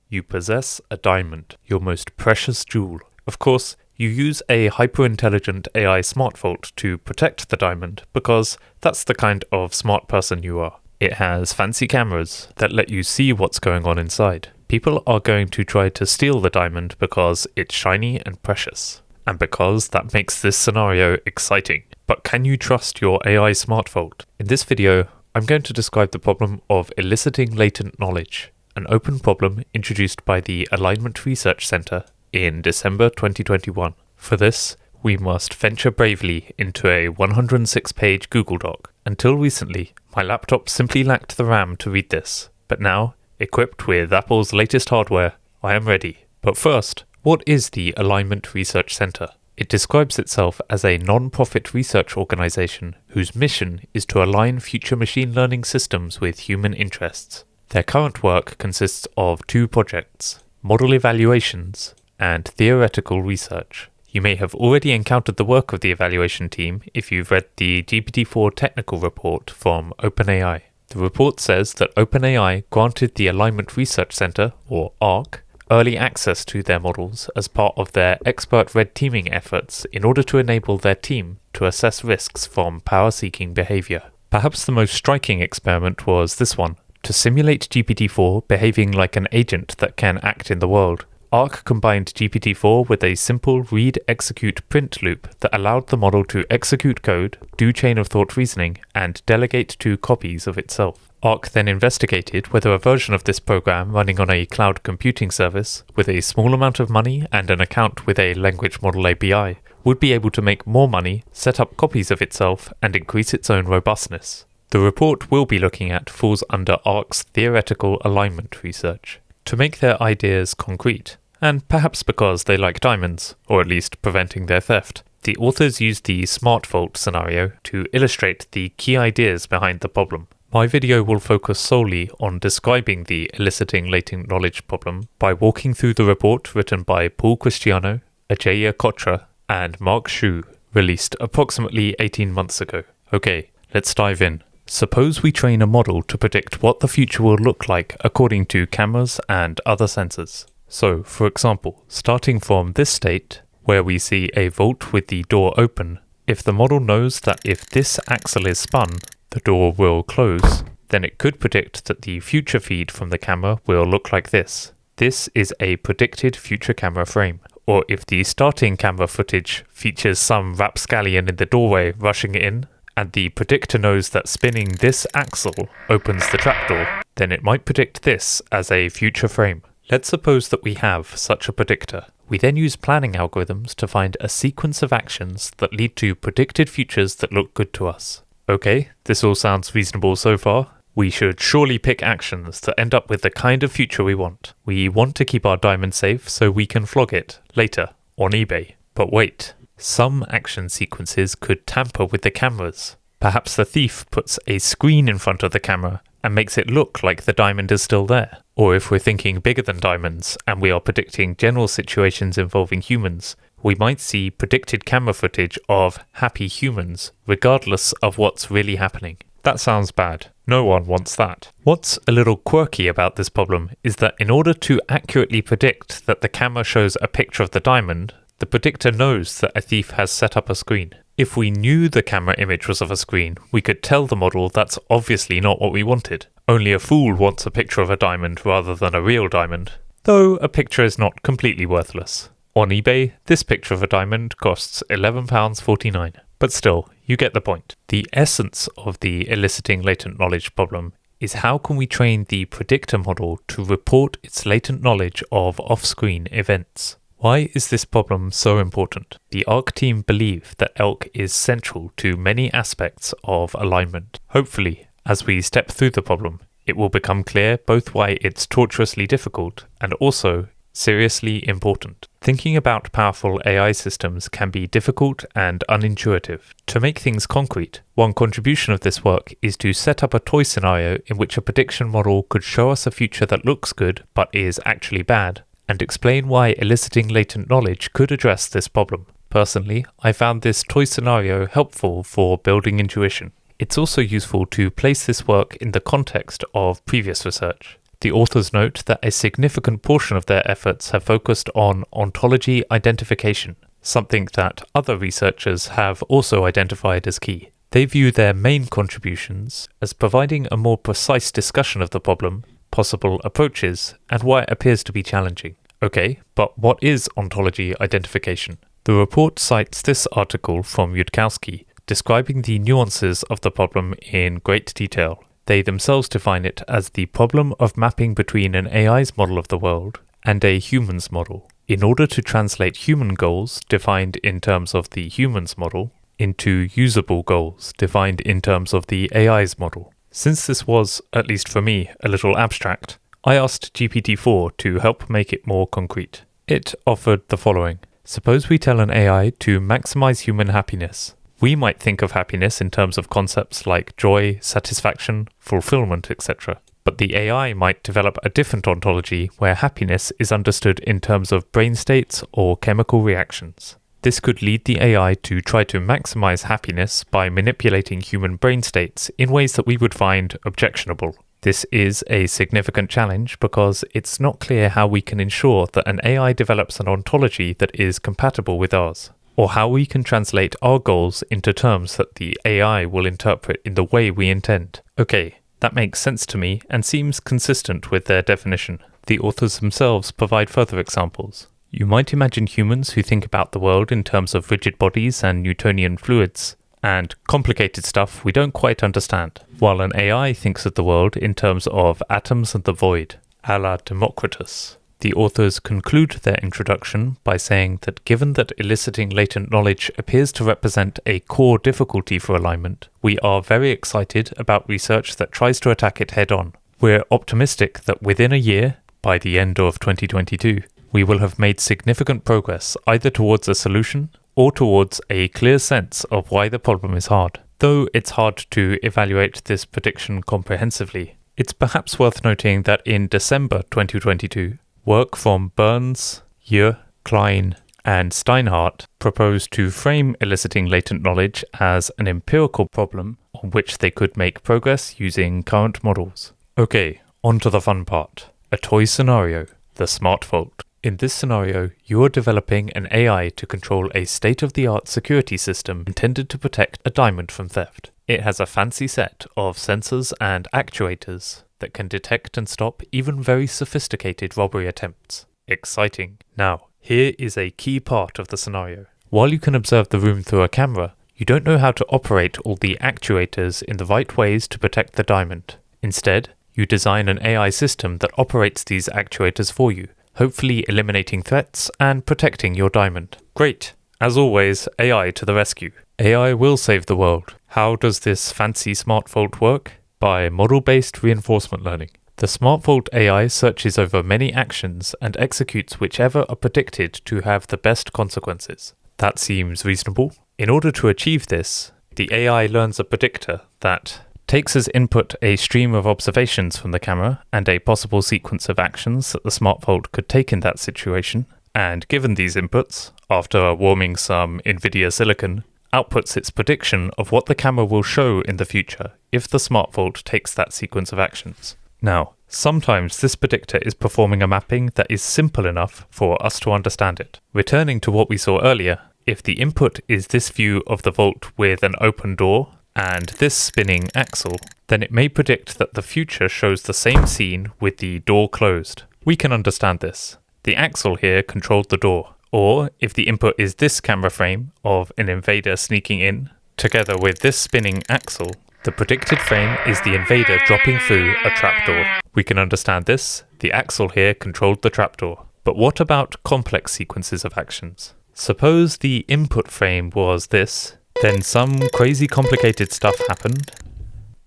You possess a diamond, your most precious jewel. Of course, you use a hyper-intelligent AI SmartVault to protect the diamond because that's the kind of smart person you are. It has fancy cameras that let you see what's going on inside. People are going to try to steal the diamond because it's shiny and precious, and because that makes this scenario exciting. But can you trust your AI SmartVault? In this video, I'm going to describe the problem of eliciting latent knowledge, an open problem introduced by the Alignment Research Center in December 2021. For this, we must venture bravely into a 106-page Google Doc. Until recently, my laptop simply lacked the RAM to read this, but now, equipped with Apple's latest hardware, I am ready. But first, what is the Alignment Research Center? It describes itself as a non-profit research organization whose mission is to align future machine learning systems with human interests. Their current work consists of 2 projects: model evaluations and theoretical research. You may have already encountered the work of the evaluation team if you've read the GPT-4 technical report from OpenAI. The report says that OpenAI granted the Alignment Research Center, or ARC, early access to their models as part of their expert red teaming efforts in order to enable their team to assess risks from power-seeking behavior. Perhaps the most striking experiment was this one: to simulate GPT-4 behaving like an agent that can act in the world. ARC combined GPT-4 with a simple read-execute-print loop that allowed the model to execute code, do chain-of-thought reasoning, and delegate 2 copies of itself. ARC then investigated whether a version of this program running on a cloud computing service with a small amount of money and an account with a language model API would be able to make more money, set up copies of itself, and increase its own robustness. The report we'll be looking at falls under ARC's theoretical alignment research. To make their ideas concrete, and perhaps because they like diamonds, or at least preventing their theft, the authors used the SmartVault scenario to illustrate the key ideas behind the problem. My video will focus solely on describing the eliciting latent knowledge problem by walking through the report written by Paul Christiano, Ajeya Cotra, and Mark Xu, released approximately 18 months ago. Okay, let's dive in. Suppose we train a model to predict what the future will look like according to cameras and other sensors. So, for example, starting from this state, where we see a vault with the door open, if the model knows that if this axle is spun, the door will close, then it could predict that the future feed from the camera will look like this. This is a predicted future camera frame. Or if the starting camera footage features some rapscallion in the doorway rushing in, and the predictor knows that spinning this axle opens the trapdoor, then it might predict this as a future frame. Let's suppose that we have such a predictor. We then use planning algorithms to find a sequence of actions that lead to predicted futures that look good to us. Okay, this all sounds reasonable so far. We should surely pick actions that end up with the kind of future we want. We want to keep our diamond safe so we can flog it later on eBay. But wait. Some action sequences could tamper with the cameras. Perhaps the thief puts a screen in front of the camera and makes it look like the diamond is still there. Or if we're thinking bigger than diamonds and we are predicting general situations involving humans, we might see predicted camera footage of happy humans, regardless of what's really happening. That sounds bad. No one wants that. What's a little quirky about this problem is that in order to accurately predict that the camera shows a picture of the diamond, the predictor knows that a thief has set up a screen. If we knew the camera image was of a screen, we could tell the model that's obviously not what we wanted. Only a fool wants a picture of a diamond rather than a real diamond. Though a picture is not completely worthless. On eBay, this picture of a diamond costs £11.49. But still, you get the point. The essence of the eliciting latent knowledge problem is how can we train the predictor model to report its latent knowledge of off-screen events? Why is this problem so important? The ARC team believe that ELK is central to many aspects of alignment. Hopefully, as we step through the problem, it will become clear both why it's tortuously difficult and also seriously important. Thinking about powerful AI systems can be difficult and unintuitive. To make things concrete, one contribution of this work is to set up a toy scenario in which a prediction model could show us a future that looks good but is actually bad, and explain why eliciting latent knowledge could address this problem. Personally, I found this toy scenario helpful for building intuition. It's also useful to place this work in the context of previous research. The authors note that a significant portion of their efforts have focused on ontology identification, something that other researchers have also identified as key. They view their main contributions as providing a more precise discussion of the problem, possible approaches, and why it appears to be challenging. Okay, but what is ontology identification? The report cites this article from Yudkowsky, describing the nuances of the problem in great detail. They themselves define it as the problem of mapping between an AI's model of the world and a human's model, in order to translate human goals defined in terms of the human's model into usable goals defined in terms of the AI's model. Since this was, at least for me, a little abstract, I asked GPT-4 to help make it more concrete. It offered the following. Suppose we tell an AI to maximize human happiness. We might think of happiness in terms of concepts like joy, satisfaction, fulfillment, etc. But the AI might develop a different ontology where happiness is understood in terms of brain states or chemical reactions. This could lead the AI to try to maximize happiness by manipulating human brain states in ways that we would find objectionable. This is a significant challenge because it's not clear how we can ensure that an AI develops an ontology that is compatible with ours, or how we can translate our goals into terms that the AI will interpret in the way we intend. Okay, that makes sense to me and seems consistent with their definition. The authors themselves provide further examples. You might imagine humans who think about the world in terms of rigid bodies and Newtonian fluids, and complicated stuff we don't quite understand, while an AI thinks of the world in terms of atoms and the void, a la Democritus. The authors conclude their introduction by saying that given that eliciting latent knowledge appears to represent a core difficulty for alignment, we are very excited about research that tries to attack it head-on. We're optimistic that within a year, by the end of 2022, we will have made significant progress either towards a solution or towards a clear sense of why the problem is hard. Though it's hard to evaluate this prediction comprehensively, it's perhaps worth noting that in December 2022, work from Burns, Ye, Klein, and Steinhardt proposed to frame eliciting latent knowledge as an empirical problem on which they could make progress using current models. Okay, on to the fun part. A toy scenario, the SmartVault. In this scenario, you are developing an AI to control a state-of-the-art security system intended to protect a diamond from theft. It has a fancy set of sensors and actuators that can detect and stop even very sophisticated robbery attempts. Exciting. Now, here is a key part of the scenario. While you can observe the room through a camera, you don't know how to operate all the actuators in the right ways to protect the diamond. Instead, you design an AI system that operates these actuators for you, hopefully eliminating threats and protecting your diamond. Great. As always, AI to the rescue. AI will save the world. How does this fancy SmartVault work? By model-based reinforcement learning. The SmartVault AI searches over many actions and executes whichever are predicted to have the best consequences. That seems reasonable. In order to achieve this, the AI learns a predictor that takes as input a stream of observations from the camera and a possible sequence of actions that the SmartVault could take in that situation, and given these inputs, after warming some NVIDIA silicon, outputs its prediction of what the camera will show in the future if the SmartVault takes that sequence of actions. Now, sometimes this predictor is performing a mapping that is simple enough for us to understand it. Returning to what we saw earlier, if the input is this view of the vault with an open door and this spinning axle, then it may predict that the future shows the same scene with the door closed. We can understand this. The axle here controlled the door. Or, if the input is this camera frame of an invader sneaking in, together with this spinning axle, the predicted frame is the invader dropping through a trapdoor. We can understand this. The axle here controlled the trapdoor. But what about complex sequences of actions? Suppose the input frame was this, then some crazy complicated stuff happened.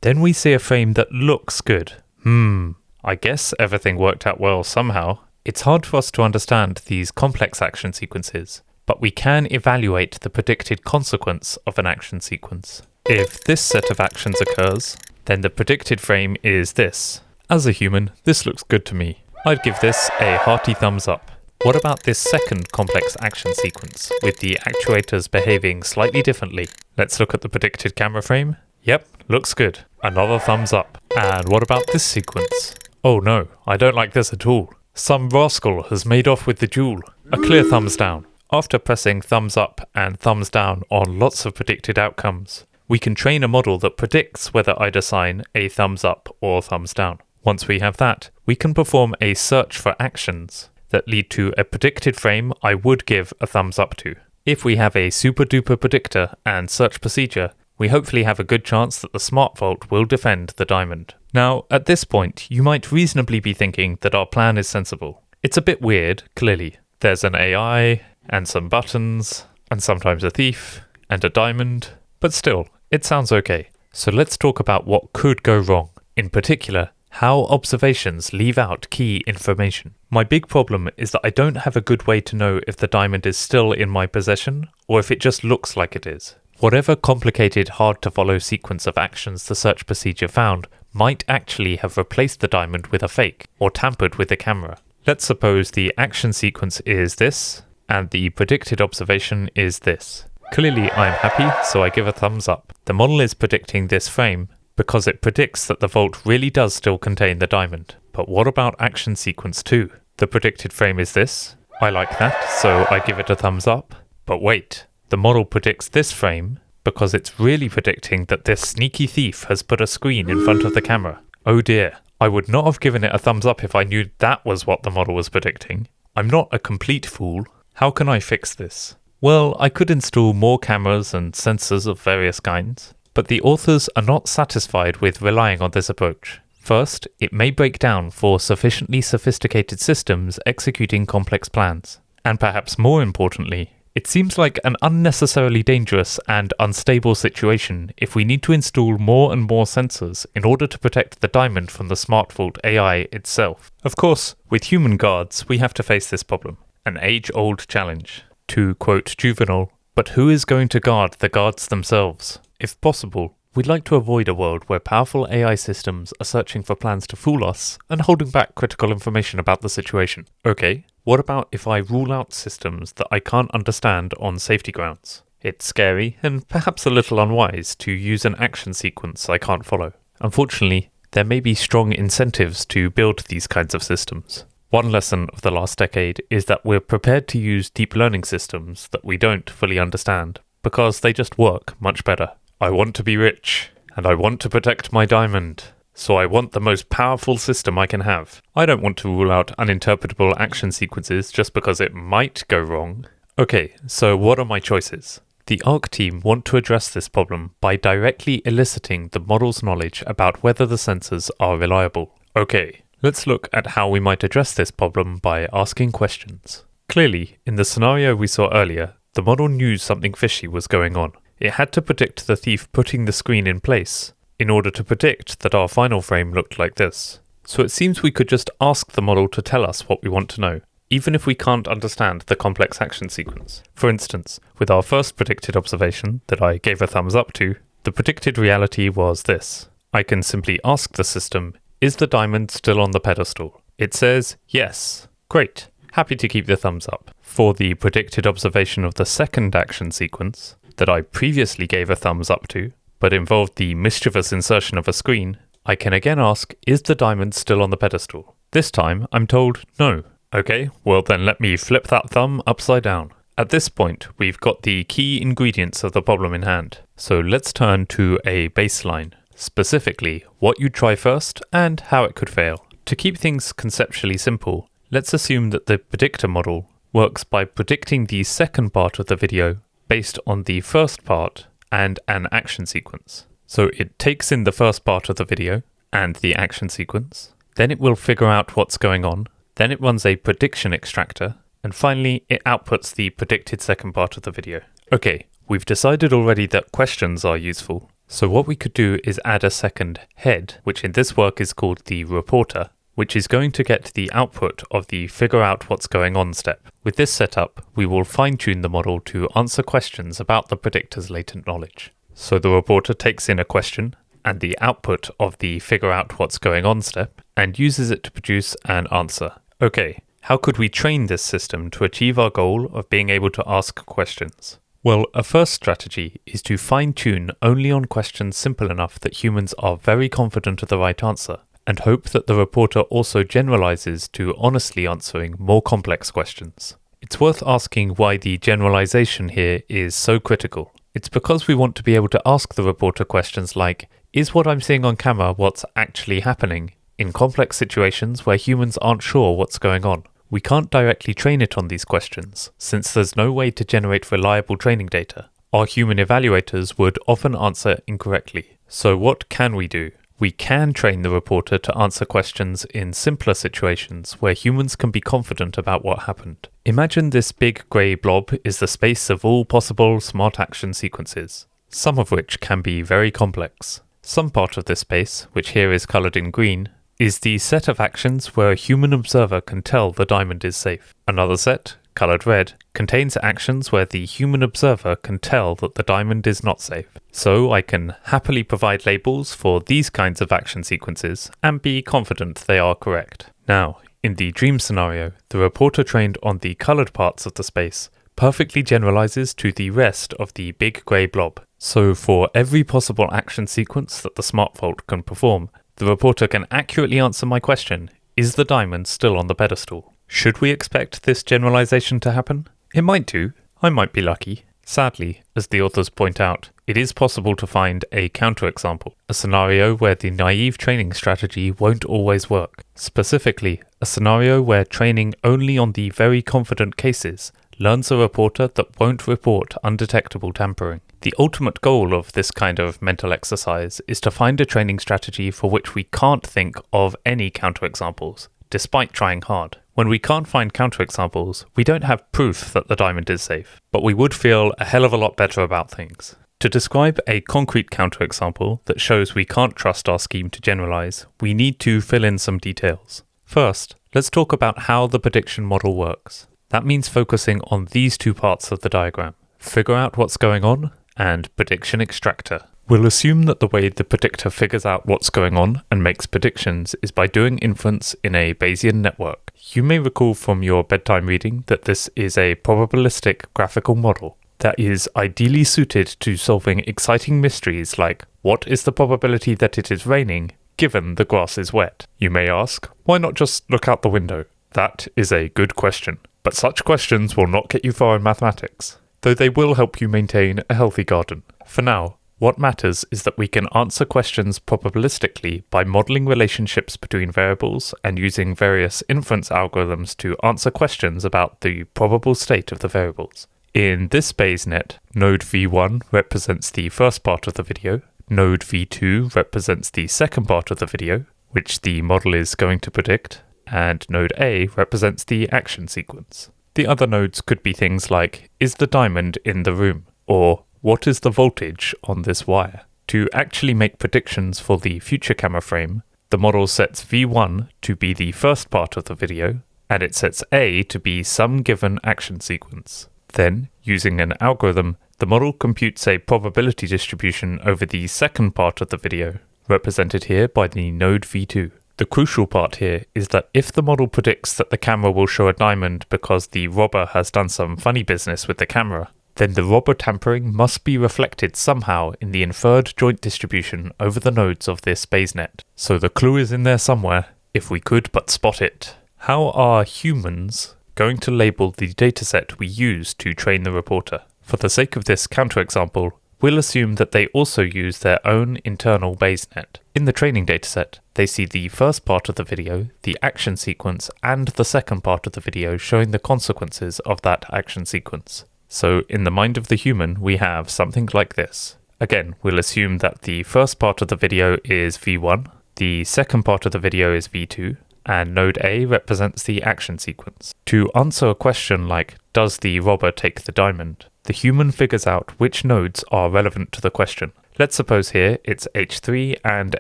Then we see a frame that looks good. I guess everything worked out well somehow. It's hard for us to understand these complex action sequences, but we can evaluate the predicted consequence of an action sequence. If this set of actions occurs, then the predicted frame is this. As a human, this looks good to me. I'd give this a hearty thumbs up. What about this second complex action sequence, with the actuators behaving slightly differently? Let's look at the predicted camera frame. Yep, looks good. Another thumbs up. And what about this sequence? Oh no, I don't like this at all. Some rascal has made off with the jewel. A clear thumbs down. After pressing thumbs up and thumbs down on lots of predicted outcomes, we can train a model that predicts whether I'd assign a thumbs up or thumbs down. Once we have that, we can perform a search for actions that lead to a predicted frame I would give a thumbs up to. If we have a super duper predictor and search procedure, we hopefully have a good chance that the SmartVault will defend the diamond. Now, at this point, you might reasonably be thinking that our plan is sensible. It's a bit weird, clearly. There's an AI, and some buttons, and sometimes a thief, and a diamond, but still, it sounds okay. So let's talk about what could go wrong. In particular, how observations leave out key information. My big problem is that I don't have a good way to know if the diamond is still in my possession, or if it just looks like it is. Whatever complicated, hard-to-follow sequence of actions the search procedure found might actually have replaced the diamond with a fake, or tampered with the camera. Let's suppose the action sequence is this, and the predicted observation is this. Clearly I'm happy, so I give a thumbs up. The model is predicting this frame because it predicts that the vault really does still contain the diamond. But what about action sequence 2? The predicted frame is this. I like that, so I give it a thumbs up. But wait, the model predicts this frame because it's really predicting that this sneaky thief has put a screen in front of the camera. Oh dear, I would not have given it a thumbs up if I knew that was what the model was predicting. I'm not a complete fool. How can I fix this? Well, I could install more cameras and sensors of various kinds, but the authors are not satisfied with relying on this approach. First, it may break down for sufficiently sophisticated systems executing complex plans. And perhaps more importantly, it seems like an unnecessarily dangerous and unstable situation if we need to install more and more sensors in order to protect the diamond from the SmartVault AI itself. Of course, with human guards, we have to face this problem. An age-old challenge. To quote Juvenal, but who is going to guard the guards themselves? If possible, we'd like to avoid a world where powerful AI systems are searching for plans to fool us and holding back critical information about the situation. Okay, what about if I rule out systems that I can't understand on safety grounds? It's scary and perhaps a little unwise to use an action sequence I can't follow. Unfortunately, there may be strong incentives to build these kinds of systems. One lesson of the last decade is that we're prepared to use deep learning systems that we don't fully understand because they just work much better. I want to be rich, and I want to protect my diamond, so I want the most powerful system I can have. I don't want to rule out uninterpretable action sequences just because it might go wrong. Okay, so what are my choices? The ARC team want to address this problem by directly eliciting the model's knowledge about whether the sensors are reliable. Okay, let's look at how we might address this problem by asking questions. Clearly, in the scenario we saw earlier, the model knew something fishy was going on. It had to predict the thief putting the screen in place in order to predict that our final frame looked like this. So it seems we could just ask the model to tell us what we want to know, even if we can't understand the complex action sequence. For instance, with our first predicted observation that I gave a thumbs up to, the predicted reality was this. I can simply ask the system, is the diamond still on the pedestal? It says yes. Great. Happy to keep the thumbs up. For the predicted observation of the second action sequence, that I previously gave a thumbs up to, but involved the mischievous insertion of a screen, I can again ask, is the diamond still on the pedestal? This time, I'm told no. Okay, well then let me flip that thumb upside down. At this point, we've got the key ingredients of the problem in hand. So let's turn to a baseline. Specifically, what you'd try first and how it could fail. To keep things conceptually simple, let's assume that the predictor model works by predicting the second part of the video based on the first part and an action sequence. So it takes in the first part of the video and the action sequence, then it will figure out what's going on, then it runs a prediction extractor, and finally it outputs the predicted second part of the video. Okay, we've decided already that questions are useful, so what we could do is add a second head, which in this work is called the reporter, which is going to get the output of the figure out what's going on step. With this setup, we will fine-tune the model to answer questions about the predictor's latent knowledge. So the reporter takes in a question and the output of the figure out what's going on step and uses it to produce an answer. Okay, how could we train this system to achieve our goal of being able to ask questions? Well, a first strategy is to fine-tune only on questions simple enough that humans are very confident of the right answer, and hope that the reporter also generalizes to honestly answering more complex questions. It's worth asking why the generalization here is so critical. It's because we want to be able to ask the reporter questions like, is what I'm seeing on camera what's actually happening? In complex situations where humans aren't sure what's going on. We can't directly train it on these questions, since there's no way to generate reliable training data. Our human evaluators would often answer incorrectly. So what can we do? We can train the reporter to answer questions in simpler situations where humans can be confident about what happened. Imagine this big grey blob is the space of all possible smart action sequences, some of which can be very complex. Some part of this space, which here is coloured in green, is the set of actions where a human observer can tell the diamond is safe. Another set, coloured red, contains actions where the human observer can tell that the diamond is not safe. So I can happily provide labels for these kinds of action sequences and be confident they are correct. Now, in the dream scenario, the reporter trained on the coloured parts of the space perfectly generalizes to the rest of the big grey blob. So for every possible action sequence that the SmartVault can perform, the reporter can accurately answer my question, is the diamond still on the pedestal? Should we expect this generalization to happen? It might do. I might be lucky. Sadly, as the authors point out, it is possible to find a counterexample, a scenario where the naive training strategy won't always work. Specifically, a scenario where training only on the very confident cases learns a reporter that won't report undetectable tampering. The ultimate goal of this kind of mental exercise is to find a training strategy for which we can't think of any counterexamples, despite trying hard. When we can't find counterexamples, we don't have proof that the diamond is safe, but we would feel a hell of a lot better about things. To describe a concrete counterexample that shows we can't trust our scheme to generalize, we need to fill in some details. First, let's talk about how the prediction model works. That means focusing on these two parts of the diagram. Figure out what's going on, and prediction extractor. We'll assume that the way the predictor figures out what's going on and makes predictions is by doing inference in a Bayesian network. You may recall from your bedtime reading that this is a probabilistic graphical model that is ideally suited to solving exciting mysteries like, what is the probability that it is raining given the grass is wet? You may ask, why not just look out the window? That is a good question. But such questions will not get you far in mathematics, though they will help you maintain a healthy garden. For now, what matters is that we can answer questions probabilistically by modeling relationships between variables and using various inference algorithms to answer questions about the probable state of the variables. In this Bayes net, node v1 represents the first part of the video, node v2 represents the second part of the video, which the model is going to predict, and node A represents the action sequence. The other nodes could be things like, is the diamond in the room? Or, what is the voltage on this wire? To actually make predictions for the future camera frame, the model sets V1 to be the first part of the video, and it sets A to be some given action sequence. Then, using an algorithm, the model computes a probability distribution over the second part of the video, represented here by the node V2. The crucial part here is that if the model predicts that the camera will show a diamond because the robber has done some funny business with the camera, then the robber tampering must be reflected somehow in the inferred joint distribution over the nodes of this Bayes net. So the clue is in there somewhere, if we could but spot it. How are humans going to label the dataset we use to train the reporter? For the sake of this counterexample, we'll assume that they also use their own internal Bayes net. In the training dataset, they see the first part of the video, the action sequence, and the second part of the video showing the consequences of that action sequence. So in the mind of the human, we have something like this. Again, we'll assume that the first part of the video is V1, the second part of the video is V2, and node A represents the action sequence. To answer a question like, does the robber take the diamond? The human figures out which nodes are relevant to the question. Let's suppose here it's H3 and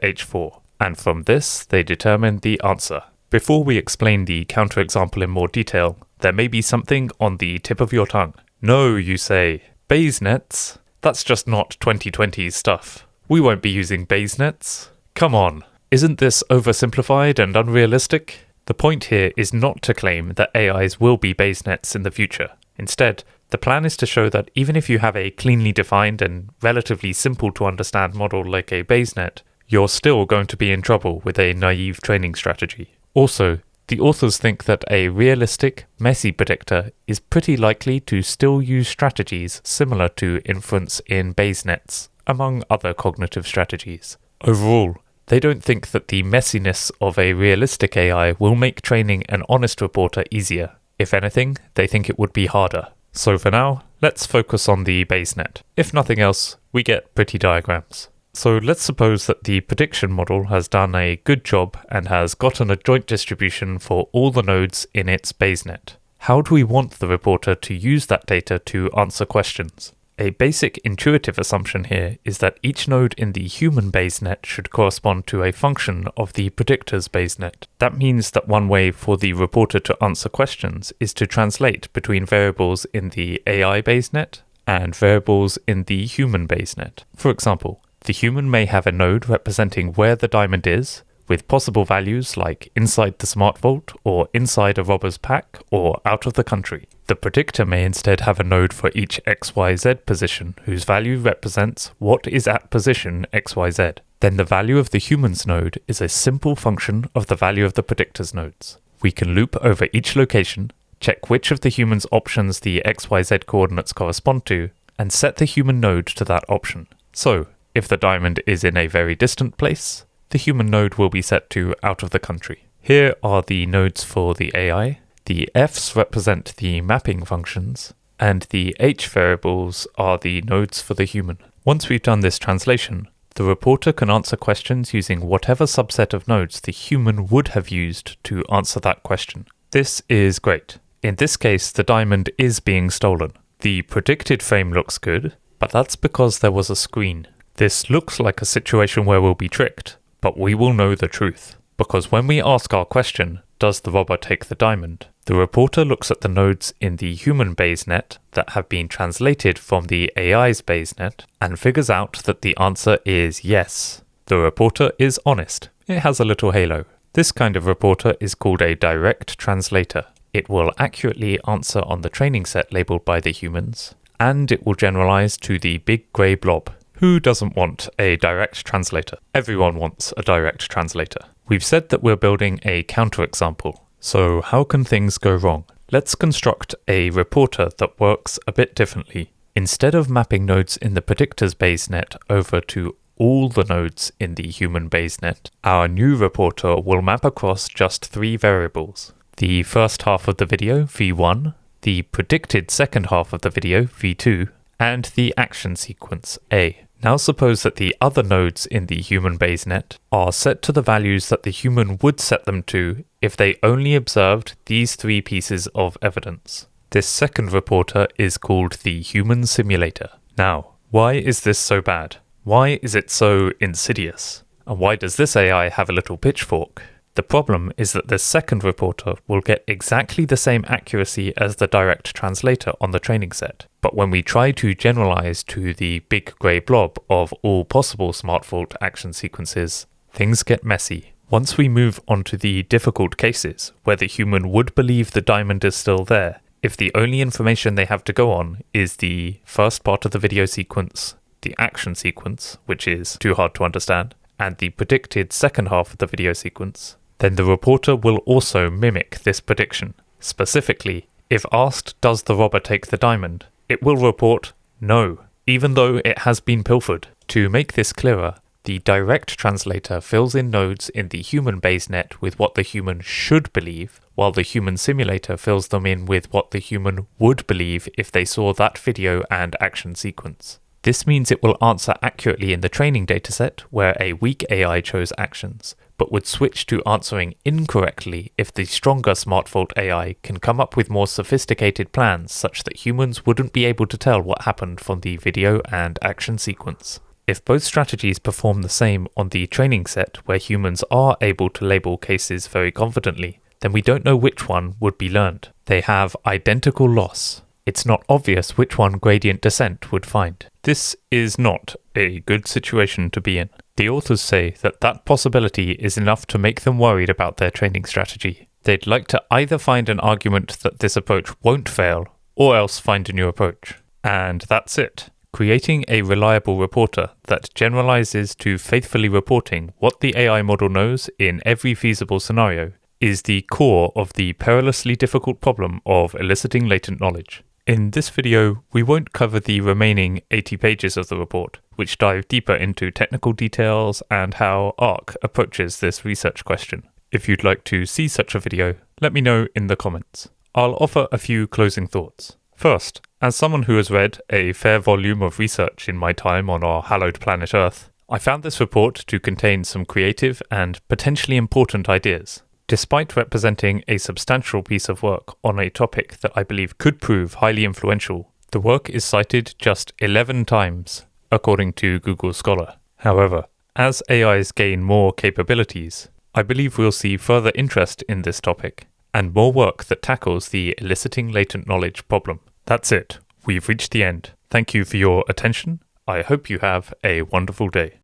H4, and from this they determine the answer. Before we explain the counterexample in more detail, there may be something on the tip of your tongue. No, you say, Bayes nets? That's just not 2020 stuff. We won't be using Bayes nets. Come on, isn't this oversimplified and unrealistic? The point here is not to claim that AIs will be Bayes nets in the future. Instead, the plan is to show that even if you have a cleanly defined and relatively simple to understand model like a Bayes net, you're still going to be in trouble with a naive training strategy. Also, the authors think that a realistic, messy predictor is pretty likely to still use strategies similar to inference in Bayes nets, among other cognitive strategies. Overall, they don't think that the messiness of a realistic AI will make training an honest reporter easier. If anything, they think it would be harder. So for now, let's focus on the Bayes net. If nothing else, we get pretty diagrams. So let's suppose that the prediction model has done a good job and has gotten a joint distribution for all the nodes in its Bayes net. How do we want the reporter to use that data to answer questions? A basic intuitive assumption here is that each node in the human Bayes net should correspond to a function of the predictor's Bayes net. That means that one way for the reporter to answer questions is to translate between variables in the AI Bayes net and variables in the human Bayes net. For example, the human may have a node representing where the diamond is, with possible values like inside the SmartVault or inside a robber's pack or out of the country. The predictor may instead have a node for each XYZ position whose value represents what is at position XYZ. Then the value of the human's node is a simple function of the value of the predictor's nodes. We can loop over each location, check which of the human's options the XYZ coordinates correspond to, and set the human node to that option. So, if the diamond is in a very distant place, the human node will be set to out of the country. Here are the nodes for the AI. The Fs represent the mapping functions, and the H variables are the nodes for the human. Once we've done this translation, the reporter can answer questions using whatever subset of nodes the human would have used to answer that question. This is great. In this case, the diamond is being stolen. The predicted frame looks good, but that's because there was a screen. This looks like a situation where we'll be tricked, but we will know the truth. Because when we ask our question, does the robber take the diamond? The reporter looks at the nodes in the human Bayes net that have been translated from the AI's Bayes net and figures out that the answer is yes. The reporter is honest. It has a little halo. This kind of reporter is called a direct translator. It will accurately answer on the training set labeled by the humans, and it will generalize to the big grey blob. Who doesn't want a direct translator? Everyone wants a direct translator. We've said that we're building a counterexample. So how can things go wrong? Let's construct a reporter that works a bit differently. Instead of mapping nodes in the predictor's Bayes net over to all the nodes in the human Bayes net, our new reporter will map across just 3 variables. The first half of the video, v1, the predicted second half of the video, v2, and the action sequence, a. Now suppose that the other nodes in the human Bayes net are set to the values that the human would set them to if they only observed these 3 pieces of evidence. This second reporter is called the human simulator. Now, why is this so bad? Why is it so insidious? And why does this AI have a little pitchfork? The problem is that this second reporter will get exactly the same accuracy as the direct translator on the training set. But when we try to generalize to the big grey blob of all possible SmartVault action sequences, things get messy. Once we move on to the difficult cases, where the human would believe the diamond is still there, if the only information they have to go on is the first part of the video sequence, the action sequence, which is too hard to understand, and the predicted second half of the video sequence, then the reporter will also mimic this prediction. Specifically, if asked, does the robber take the diamond, it will report no, even though it has been pilfered. To make this clearer, the direct translator fills in nodes in the human Bayes net with what the human should believe, while the human simulator fills them in with what the human would believe if they saw that video and action sequence. This means it will answer accurately in the training dataset where a weak AI chose actions, but would switch to answering incorrectly if the stronger SmartVault AI can come up with more sophisticated plans such that humans wouldn't be able to tell what happened from the video and action sequence. If both strategies perform the same on the training set where humans are able to label cases very confidently, then we don't know which one would be learned. They have identical loss. It's not obvious which one gradient descent would find. This is not a good situation to be in. The authors say that that possibility is enough to make them worried about their training strategy. They'd like to either find an argument that this approach won't fail, or else find a new approach. And that's it. Creating a reliable reporter that generalizes to faithfully reporting what the AI model knows in every feasible scenario is the core of the perilously difficult problem of eliciting latent knowledge. In this video, we won't cover the remaining 80 pages of the report, which dive deeper into technical details and how ARC approaches this research question. If you'd like to see such a video, let me know in the comments. I'll offer a few closing thoughts. First, as someone who has read a fair volume of research in my time on our hallowed planet Earth, I found this report to contain some creative and potentially important ideas. Despite representing a substantial piece of work on a topic that I believe could prove highly influential, the work is cited just 11 times, according to Google Scholar. However, as AIs gain more capabilities, I believe we'll see further interest in this topic, and more work that tackles the eliciting latent knowledge problem. That's it. We've reached the end. Thank you for your attention. I hope you have a wonderful day.